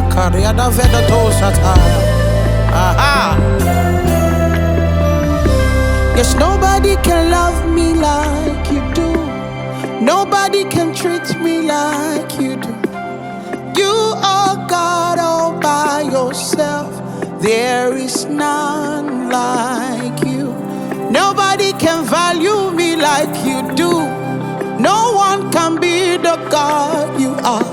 Kariada Vedato Satire. Aha. Yes, nobody can love me like you do. Nobody can treat me like you do. You are God all by yourself. There is none like you. Nobody can value me like you do. No one can be the God you are.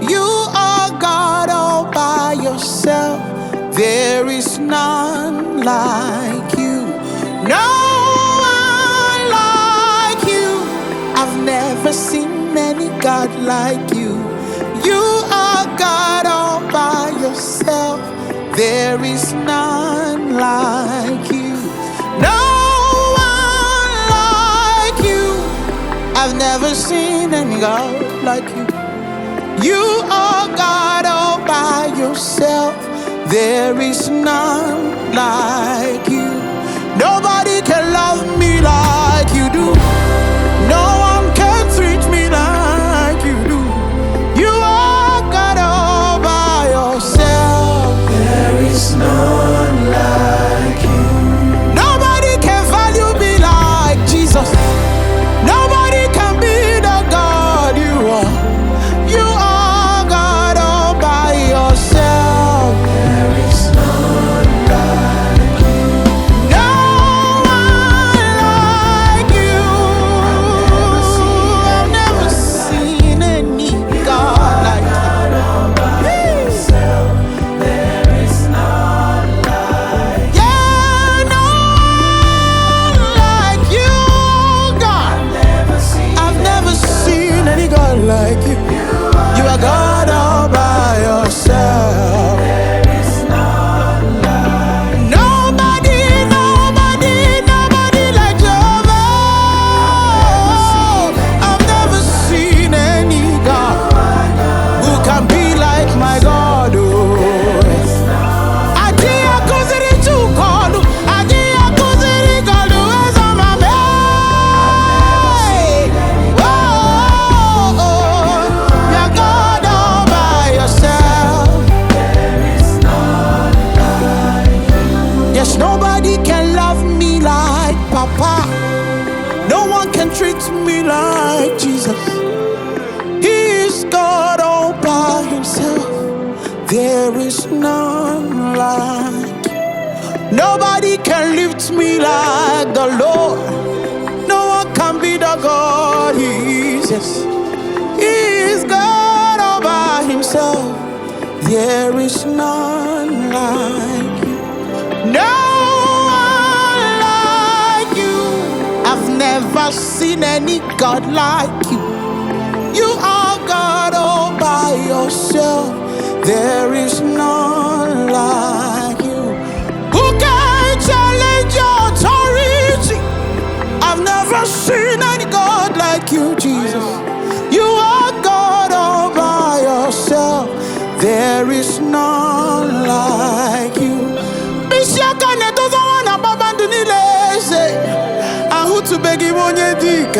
You are God all by yourself. There is none like you. No one like you. I've never seen any God like you. You are God all by yourself. There is none like you. No one like you. I've never seen any God like you. You are God all by yourself. There is none like you. Nobody can love me like you do. No one can treat me like you do. You are God all by yourself. There is none like you. Nobody can value me like Jesus. Nobody can be the God you are. You are God all by yourself. There is none like you. No one like you. I've never seen any God like you. There is none like you. Yeah, no one like you, God. I've never seen any God like you. You are God all by yourself. There is none like you. Nobody like Jehovah. I've never seen any God who can be like my God. Oh. Adia koziri chukolu, adia koziri kalu ezamame. Oh, you're God all by yourself. There is none like you. Yes, nobody can love me like Papa. No one can treat me like Jesus. He is God all by himself. There is none like. Nobody can lift me like the Lord. No one can be the God he is. Yes. He is God all by himself. There is none like you. No one like you. I've never seen any God like you. You are God all by yourself. There is none like you. Who can challenge your authority? I've never seen any God like you, Jesus. You are God all by yourself. There is none like you. Bishakane doesn't want to abandon it. I who to beg him on your dick.